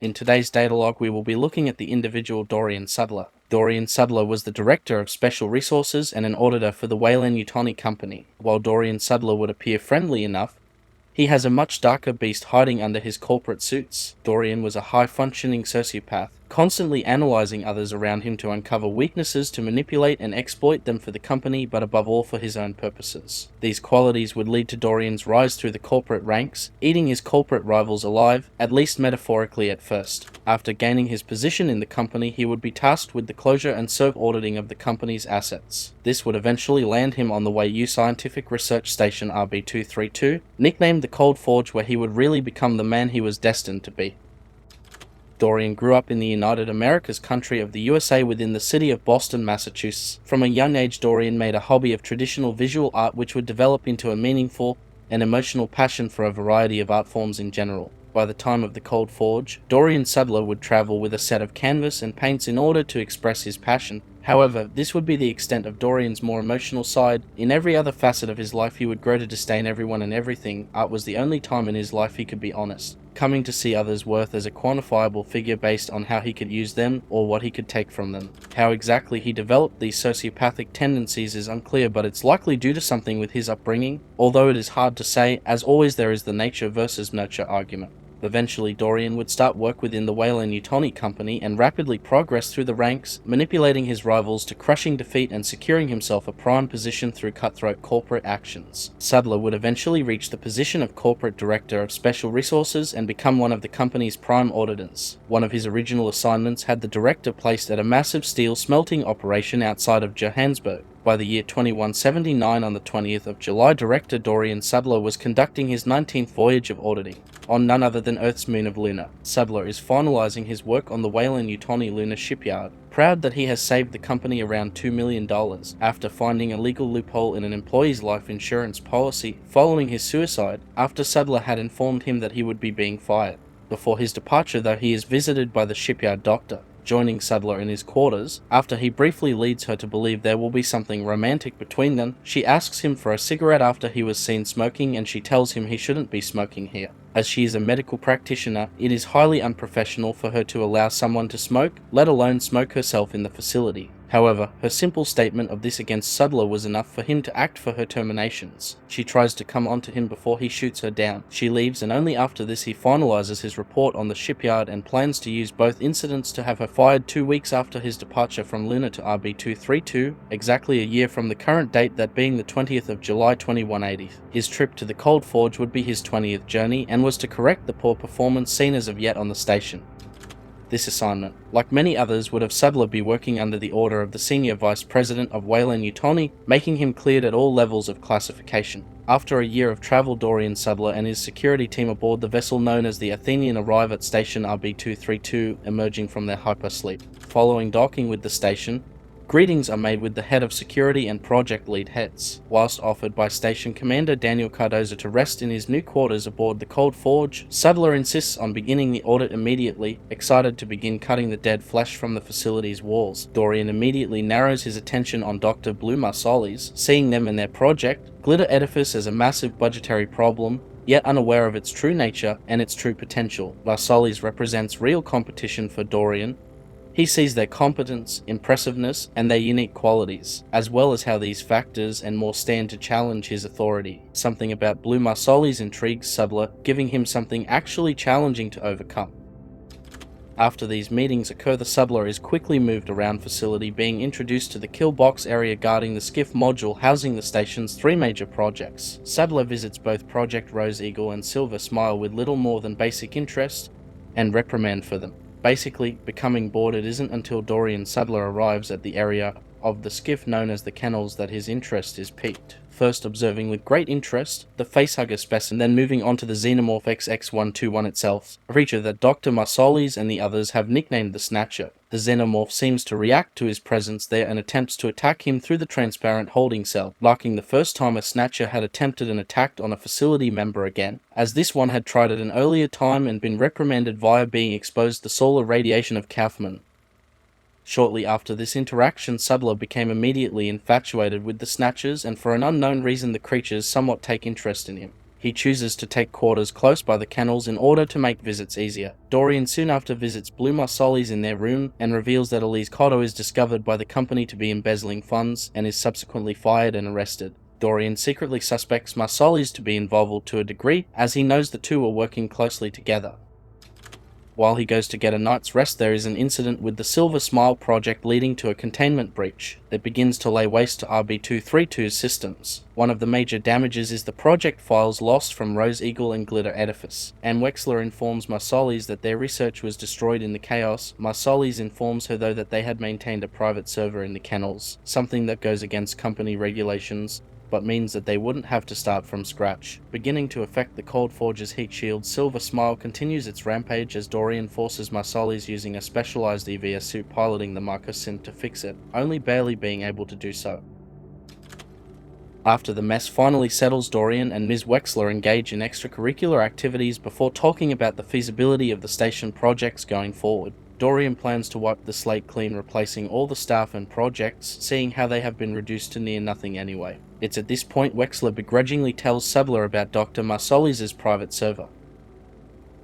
In today's datalog, we will be looking at the individual Dorian Sudler. Dorian Sudler was the Director of Special Resources and an auditor for the Weyland-Yutani Company. While Dorian Sudler would appear friendly enough, he has a much darker beast hiding under his corporate suits. Dorian was a high-functioning sociopath, constantly analyzing others around him to uncover weaknesses to manipulate and exploit them for the company, but above all for his own purposes. These qualities would lead to Dorian's rise through the corporate ranks, eating his corporate rivals alive, at least metaphorically at first. After gaining his position in the company, he would be tasked with the closure and auditing of the company's assets. This would eventually land him on the Weyland Scientific Research Station RB-232, nicknamed the Cold Forge, where he would really become the man he was destined to be. Dorian grew up in the United Americas country of the USA within the city of Boston, Massachusetts. From a young age, Dorian made a hobby of traditional visual art, which would develop into a meaningful and emotional passion for a variety of art forms in general. By the time of the Cold Forge, Dorian Sudler would travel with a set of canvas and paints in order to express his passion. However, this would be the extent of Dorian's more emotional side. In every other facet of his life, he would grow to disdain everyone and everything. Art was the only time in his life he could be honest, coming to see others' worth as a quantifiable figure based on how he could use them or what he could take from them. How exactly he developed these sociopathic tendencies is unclear, but it's likely due to something with his upbringing, although it is hard to say. As always, there is the nature versus nurture argument. Eventually, Dorian would start work within the Weyland-Yutani Company and rapidly progress through the ranks, manipulating his rivals to crushing defeat and securing himself a prime position through cutthroat corporate actions. Sudler would eventually reach the position of Corporate Director of Special Resources and become one of the company's prime auditors. One of his original assignments had the director placed at a massive steel smelting operation outside of Johannesburg. By the year 2179, on the 20th of July, Director Dorian Sudler was conducting his 19th voyage of auditing on none other than Earth's moon of Luna. Sudler is finalizing his work on the Weyland-Yutani Lunar Shipyard, proud that he has saved the company around $2 million after finding a legal loophole in an employee's life insurance policy following his suicide, after Sudler had informed him that he would be being fired. Before his departure, though, he is visited by the shipyard doctor, joining Sudler in his quarters. After he briefly leads her to believe there will be something romantic between them, she asks him for a cigarette after he was seen smoking, and she tells him he shouldn't be smoking here. As she is a medical practitioner, it is highly unprofessional for her to allow someone to smoke, let alone smoke herself in the facility. However, her simple statement of this against Sudler was enough for him to act for her terminations. She tries to come onto him before he shoots her down. She leaves, and only after this he finalizes his report on the shipyard and plans to use both incidents to have her fired 2 weeks after his departure from Luna to RB-232, exactly a year from the current date, that being the 20th of July 2180. His trip to the Cold Forge would be his 20th journey and was to correct the poor performance seen as of yet on the station. This assignment, like many others, would have Sudler be working under the order of the Senior Vice President of Weyland-Yutani, making him cleared at all levels of classification. After a year of travel, Dorian Sudler and his security team aboard the vessel known as the Athenian arrive at station RB-232, emerging from their hypersleep. Following docking with the station, greetings are made with the head of security and project lead heads. Whilst offered by Station Commander Daniel Cardoza to rest in his new quarters aboard the Cold Forge, Sudler insists on beginning the audit immediately, excited to begin cutting the dead flesh from the facility's walls. Dorian immediately narrows his attention on Dr. Blue Marsolis, seeing them and their project, Glitter Edifice, as a massive budgetary problem, yet unaware of its true nature and its true potential. Marsolis represents real competition for Dorian. He sees their competence, impressiveness, and their unique qualities, as well as how these factors and more stand to challenge his authority. Something about Blue Marsolis intrigues Sudler, giving him something actually challenging to overcome. After these meetings occur, the Sudler is quickly moved around facility, being introduced to the kill box area guarding the skiff module housing the station's 3 major projects. Sudler visits both Project Rose Eagle and Silver Smile with little more than basic interest and reprimand for them. Basically, becoming bored, it isn't until Dorian Sudler arrives at the area of the skiff known as the kennels that his interest is piqued. First observing with great interest the facehugger specimen, then moving on to the Xenomorph XX121 itself, a creature that Dr. Marsolis and the others have nicknamed the Snatcher. The Xenomorph seems to react to his presence there and attempts to attack him through the transparent holding cell, marking the first time a Snatcher had attempted an attack on a facility member again, as this one had tried at an earlier time and been reprimanded via being exposed to the solar radiation of Kaufman. Shortly after this interaction, Sudler became immediately infatuated with the Snatchers, and for an unknown reason the creatures somewhat take interest in him. He chooses to take quarters close by the kennels in order to make visits easier. Dorian soon after visits Blue Marsolis in their room and reveals that Elise Cotto is discovered by the company to be embezzling funds and is subsequently fired and arrested. Dorian secretly suspects Marsolis to be involved to a degree, as he knows the two are working closely together. While he goes to get a night's rest, there is an incident with the Silver Smile project leading to a containment breach that begins to lay waste to RB-232's systems. One of the major damages is the project files lost from Rose Eagle and Glitter Edifice, and Wexler informs Marsolis that their research was destroyed in the chaos. Marsolis informs her though that they had maintained a private server in the kennels, something that goes against company regulations, but means that they wouldn't have to start from scratch. Beginning to affect the Cold Forge's heat shield, Silver Smile continues its rampage as Dorian forces Marsolis using a specialized EVS suit piloting the Marcus to fix it, only barely being able to do so. After the mess finally settles, Dorian and Ms. Wexler engage in extracurricular activities before talking about the feasibility of the station projects going forward. Dorian plans to wipe the slate clean, replacing all the staff and projects, seeing how they have been reduced to near nothing anyway. It's at this point Wexler begrudgingly tells Sudler about Dr. Marsolis' private server,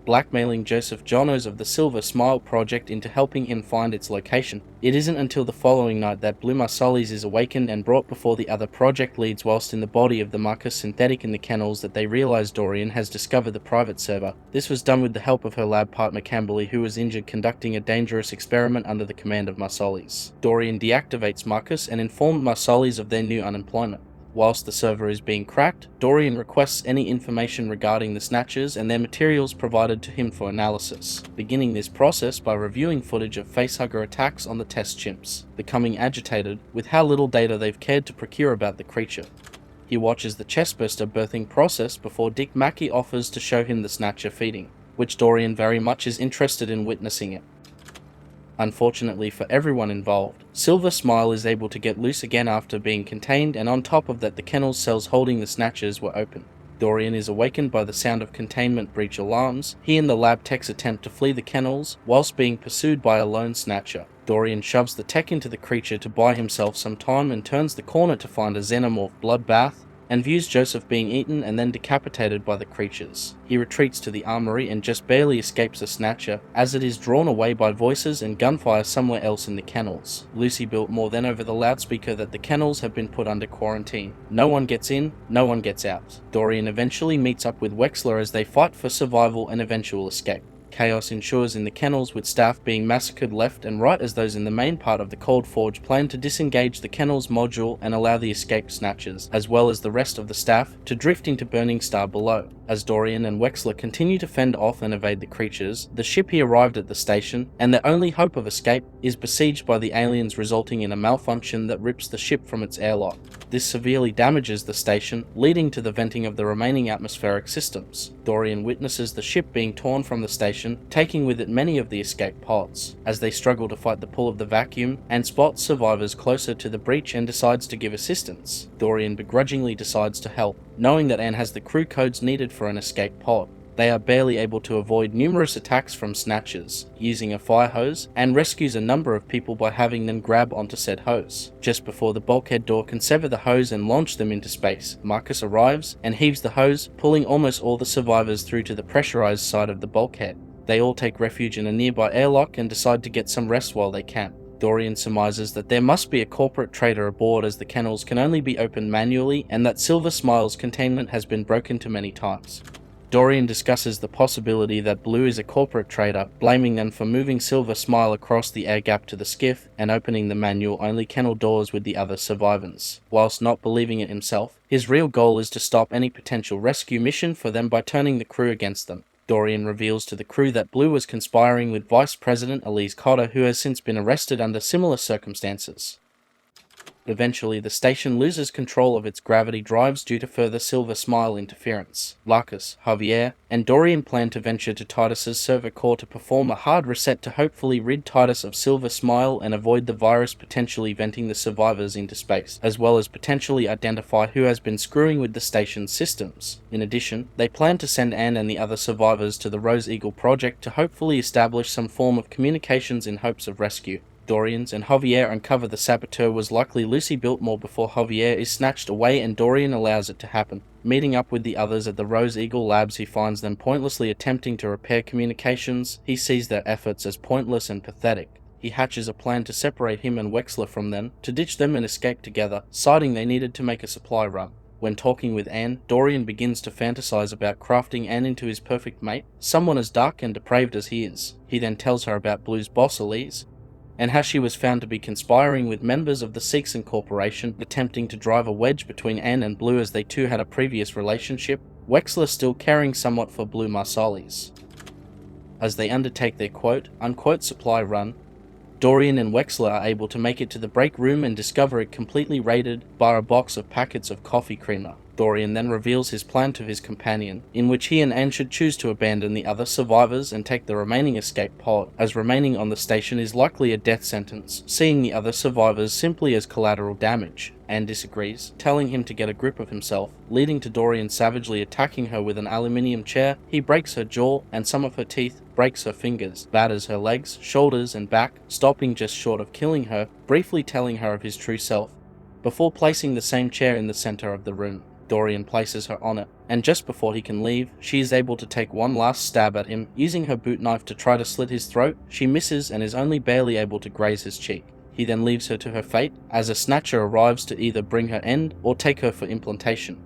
blackmailing Joseph Jonos of the Silver Smile project into helping him find its location. It isn't until the following night that Blue Marsolis is awakened and brought before the other project leads whilst in the body of the Marcus synthetic in the kennels that they realize Dorian has discovered the private server. This was done with the help of her lab partner Camberley, who was injured conducting a dangerous experiment under the command of Marsolis. Dorian deactivates Marcus and informed Marsolis of their new unemployment. Whilst the server is being cracked, Dorian requests any information regarding the Snatchers and their materials provided to him for analysis, beginning this process by reviewing footage of facehugger attacks on the test chimps, becoming agitated with how little data they've cared to procure about the creature. He watches the chestburster birthing process before Dick Mackey offers to show him the Snatcher feeding, which Dorian very much is interested in witnessing it. Unfortunately for everyone involved, Silver Smile is able to get loose again after being contained, and on top of that the kennel cells holding the Snatchers were open. Dorian is awakened by the sound of containment breach alarms. He and the lab techs attempt to flee the kennels whilst being pursued by a lone Snatcher. Dorian shoves the tech into the creature to buy himself some time and turns the corner to find a xenomorph bloodbath, and views Joseph being eaten and then decapitated by the creatures. He retreats to the armory and just barely escapes a Snatcher, as it is drawn away by voices and gunfire somewhere else in the kennels. Lucy built more than over the loudspeaker that the kennels have been put under quarantine. No one gets in, no one gets out. Dorian eventually meets up with Wexler as they fight for survival and eventual escape. Chaos ensures in the kennels, with staff being massacred left and right as those in the main part of the Cold Forge plan to disengage the kennels module and allow the escaped Snatchers, as well as the rest of the staff, to drift into Burning Star below. As Dorian and Wexler continue to fend off and evade the creatures, the ship he arrived at the station, and their only hope of escape, is besieged by the aliens, resulting in a malfunction that rips the ship from its airlock. This severely damages the station, leading to the venting of the remaining atmospheric systems. Dorian witnesses the ship being torn from the station, taking with it many of the escaped pods, as they struggle to fight the pull of the vacuum, and spots survivors closer to the breach and decides to give assistance. Dorian begrudgingly decides to help, knowing that Anne has the crew codes needed for an escape pod. They are barely able to avoid numerous attacks from Snatchers, using a fire hose, and rescues a number of people by having them grab onto said hose. Just before the bulkhead door can sever the hose and launch them into space, Marcus arrives and heaves the hose, pulling almost all the survivors through to the pressurized side of the bulkhead. They all take refuge in a nearby airlock and decide to get some rest while they can. Dorian surmises that there must be a corporate traitor aboard, as the kennels can only be opened manually and that Silver Smile's containment has been broken too many times. Dorian discusses the possibility that Blue is a corporate traitor, blaming them for moving Silver Smile across the air gap to the skiff and opening the manual-only kennel doors with the other survivors. Whilst not believing it himself, his real goal is to stop any potential rescue mission for them by turning the crew against them. Dorian reveals to the crew that Blue was conspiring with Vice President Elise Cotter, who has since been arrested under similar circumstances. Eventually, the station loses control of its gravity drives due to further Silver Smile interference. Marcus, Javier, and Dorian plan to venture to Titus's server core to perform a hard reset to hopefully rid Titus of Silver Smile and avoid the virus potentially venting the survivors into space, as well as potentially identify who has been screwing with the station's systems. In addition, they plan to send Anne and the other survivors to the Rose Eagle project to hopefully establish some form of communications in hopes of rescue. Dorian's and Javier uncover the saboteur was likely Lucy Biltmore before Javier is snatched away, and Dorian allows it to happen. Meeting up with the others at the Rose Eagle Labs, he finds them pointlessly attempting to repair communications. He sees their efforts as pointless and pathetic. He hatches a plan to separate him and Wexler from them, to ditch them and escape together, citing they needed to make a supply run. When talking with Anne, Dorian begins to fantasize about crafting Anne into his perfect mate, someone as dark and depraved as he is. He then tells her about Blue's boss, Elise, and how she was found to be conspiring with members of the Sorensen Corporation, attempting to drive a wedge between Anne and Blue as they two had a previous relationship, Wexler still caring somewhat for Blue Marsalis. As they undertake their quote-unquote supply run, Dorian and Wexler are able to make it to the break room and discover it completely raided by a box of packets of coffee creamer. Dorian then reveals his plan to his companion, in which he and Anne should choose to abandon the other survivors and take the remaining escape pod, as remaining on the station is likely a death sentence, seeing the other survivors simply as collateral damage. Anne disagrees, telling him to get a grip of himself, leading to Dorian savagely attacking her with an aluminium chair. He breaks her jaw and some of her teeth, breaks her fingers, batters her legs, shoulders and back, stopping just short of killing her, briefly telling her of his true self, before placing the same chair in the center of the room. Dorian places her on it, and just before he can leave, she is able to take one last stab at him, using her boot knife to try to slit his throat. She misses and is only barely able to graze his cheek. He then leaves her to her fate, as a snatcher arrives to either bring her end or take her for implantation.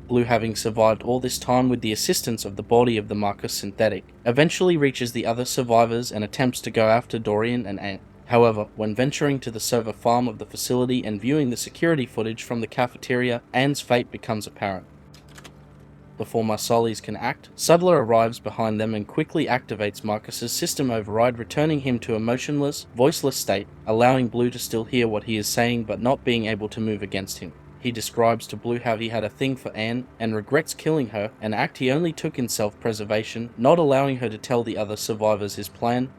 Blue, having survived all this time with the assistance of the body of the Marcus synthetic, eventually reaches the other survivors and attempts to go after Dorian and Anne. However, when venturing to the server farm of the facility and viewing the security footage from the cafeteria, Anne's fate becomes apparent. Before Marsalis can act, Sudler arrives behind them and quickly activates Marcus's system override, returning him to a motionless, voiceless state, allowing Blue to still hear what he is saying but not being able to move against him. He describes to Blue how he had a thing for Anne and regrets killing her, an act he only took in self-preservation, not allowing her to tell the other survivors his plan,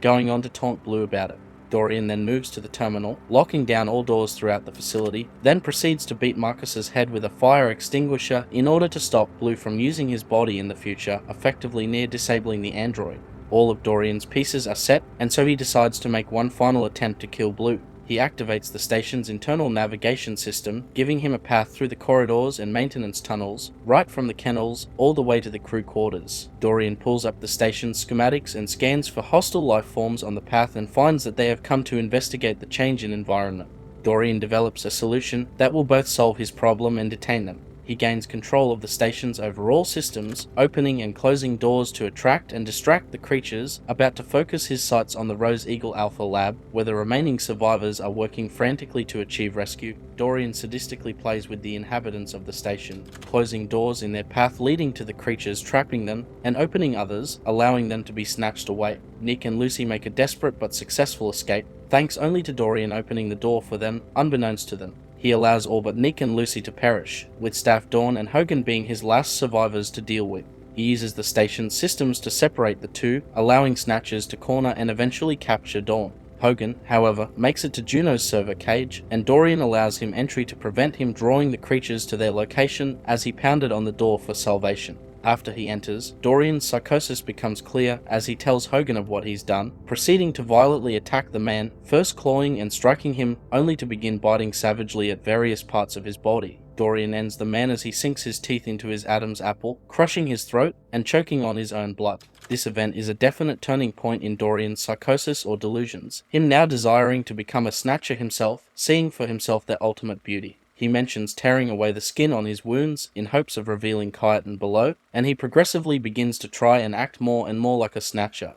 going on to taunt Blue about it. Dorian then moves to the terminal, locking down all doors throughout the facility, then proceeds to beat Marcus's head with a fire extinguisher in order to stop Blue from using his body in the future, effectively near disabling the android. All of Dorian's pieces are set, and so he decides to make one final attempt to kill Blue. He activates the station's internal navigation system, giving him a path through the corridors and maintenance tunnels, right from the kennels all the way to the crew quarters. Dorian pulls up the station's schematics and scans for hostile life forms on the path and finds that they have come to investigate the change in environment. Dorian develops a solution that will both solve his problem and detain them. He gains control of the station's overall systems, opening and closing doors to attract and distract the creatures, about to focus his sights on the Rose Eagle Alpha lab, where the remaining survivors are working frantically to achieve rescue. Dorian sadistically plays with the inhabitants of the station, closing doors in their path leading to the creatures, trapping them, and opening others, allowing them to be snatched away. Nick and Lucy make a desperate but successful escape, thanks only to Dorian opening the door for them, unbeknownst to them. He allows all but Nick and Lucy to perish, with Staff Dawn and Hogan being his last survivors to deal with. He uses the station's systems to separate the two, allowing snatchers to corner and eventually capture Dawn. Hogan, however, makes it to Juno's server cage, and Dorian allows him entry to prevent him drawing the creatures to their location as he pounded on the door for salvation. After he enters, Dorian's psychosis becomes clear as he tells Hogan of what he's done, proceeding to violently attack the man, first clawing and striking him, only to begin biting savagely at various parts of his body. Dorian ends the man as he sinks his teeth into his Adam's apple, crushing his throat and choking on his own blood. This event is a definite turning point in Dorian's psychosis or delusions, him now desiring to become a snatcher himself, seeing for himself their ultimate beauty. He mentions tearing away the skin on his wounds in hopes of revealing chitin below, and he progressively begins to try and act more and more like a snatcher.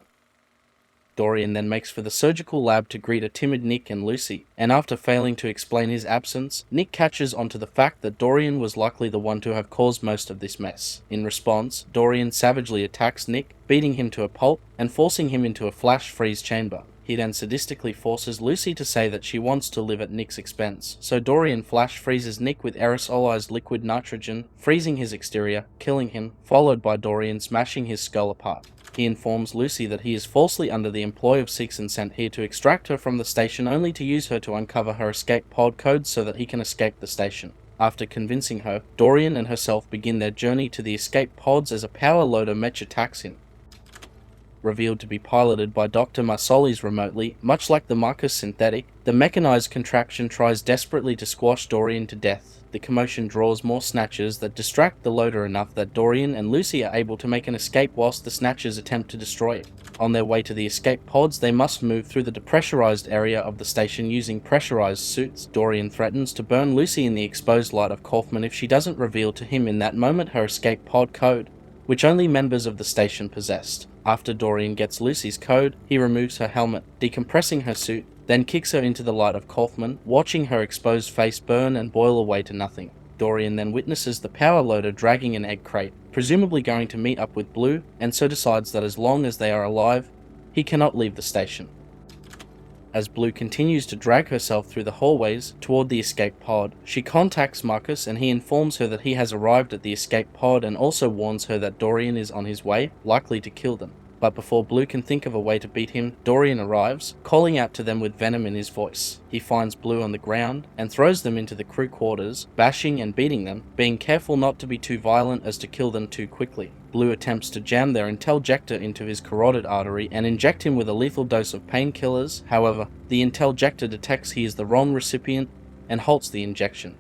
Dorian then makes for the surgical lab to greet a timid Nick and Lucy, and after failing to explain his absence, Nick catches onto the fact that Dorian was likely the one to have caused most of this mess. In response, Dorian savagely attacks Nick, beating him to a pulp and forcing him into a flash freeze chamber. He then sadistically forces Lucy to say that she wants to live at Nick's expense, so Dorian flash freezes Nick with aerosolized liquid nitrogen, freezing his exterior, killing him, followed by Dorian smashing his skull apart. He informs Lucy that he is falsely under the employ of Sorensen sent here to extract her from the station, only to use her to uncover her escape pod codes so that he can escape the station. After convincing her, Dorian and herself begin their journey to the escape pods as a power loader Mech attacks him. revealed to be piloted by Dr. Marsoli's remotely, much like the Marcus synthetic. The mechanized contraption tries desperately to squash Dorian to death. The commotion draws more snatchers that distract the loader enough that Dorian and Lucy are able to make an escape whilst the snatchers attempt to destroy it. On their way to the escape pods, they must move through the depressurized area of the station using pressurized suits. Dorian threatens to burn Lucy in the exposed light of Kaufman if she doesn't reveal to him in that moment her escape pod code, which only members of the station possessed. After Dorian gets Lucy's code, he removes her helmet, decompressing her suit, then kicks her into the light of Kaufman, watching her exposed face burn and boil away to nothing. Dorian then witnesses the power loader dragging an egg crate, presumably going to meet up with Blue, and so decides that as long as they are alive, he cannot leave the station. As Blue continues to drag herself through the hallways toward the escape pod, she contacts Marcus and he informs her that he has arrived at the escape pod and also warns her that Dorian is on his way, likely to kill them. But before Blue can think of a way to beat him, Dorian arrives, calling out to them with venom in his voice. He finds Blue on the ground and throws them into the crew quarters, bashing and beating them, being careful not to be too violent as to kill them too quickly. Blue attempts to jam their entail-jector into his carotid artery and inject him with a lethal dose of painkillers. However, the entail-jector detects he is the wrong recipient and halts the injection.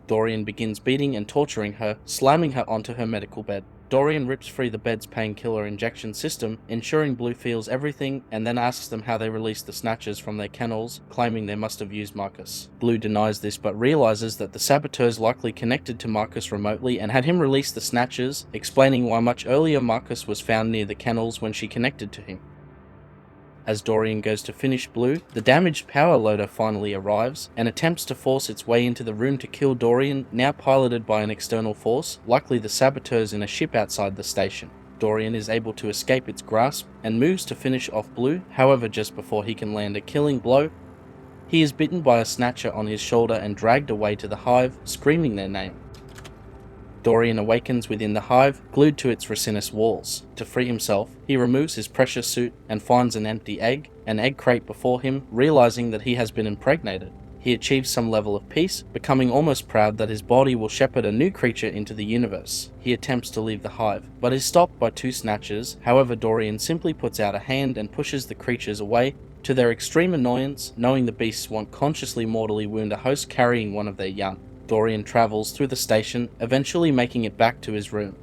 Dorian begins beating and torturing her, slamming her onto her medical bed. Dorian rips free the bed's painkiller injection system, ensuring Blue feels everything, and then asks them how they released the snatchers from their kennels, claiming they must have used Marcus. Blue denies this but realizes that the saboteurs likely connected to Marcus remotely and had him release the snatchers, explaining why much earlier Marcus was found near the kennels when she connected to him. As Dorian goes to finish Blue, the damaged power loader finally arrives and attempts to force its way into the room to kill Dorian, now piloted by an external force, likely the saboteurs in a ship outside the station. Dorian is able to escape its grasp and moves to finish off Blue, however just before he can land a killing blow, he is bitten by a snatcher on his shoulder and dragged away to the hive, screaming their name. Dorian awakens within the hive, glued to its resinous walls. To free himself, he removes his pressure suit and finds an empty egg, an egg crate before him, realizing that he has been impregnated. He achieves some level of peace, becoming almost proud that his body will shepherd a new creature into the universe. He attempts to leave the hive, but is stopped by two snatchers. However, Dorian simply puts out a hand and pushes the creatures away, to their extreme annoyance, knowing the beasts won't consciously mortally wound a host carrying one of their young. Dorian travels through the station, eventually making it back to his room.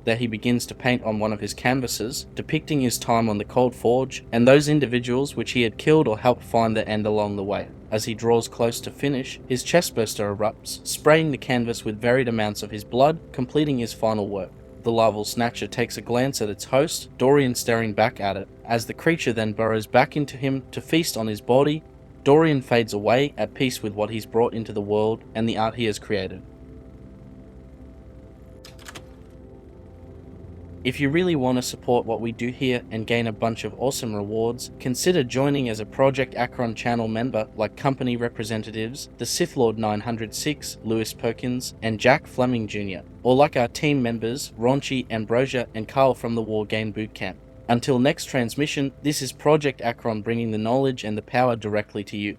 There he begins to paint on one of his canvases, depicting his time on the Cold Forge and those individuals which he had killed or helped find their end along the way. As he draws close to finish, his chestburster erupts, spraying the canvas with varied amounts of his blood, completing his final work. The larval snatcher takes a glance at its host, Dorian staring back at it. As the creature then burrows back into him to feast on his body, Dorian fades away, at peace with what he's brought into the world and the art he has created. If you really want to support what we do here and gain a bunch of awesome rewards, consider joining as a Project ACHERON channel member like company representatives, the Sith Lord 906, Lewis Perkins, and Jack Fleming Jr., or like our team members, Raunchy, Ambrosia, and Karl from the War Game Bootcamp. Until next transmission, this is Project ACHERON bringing the knowledge and the power directly to you.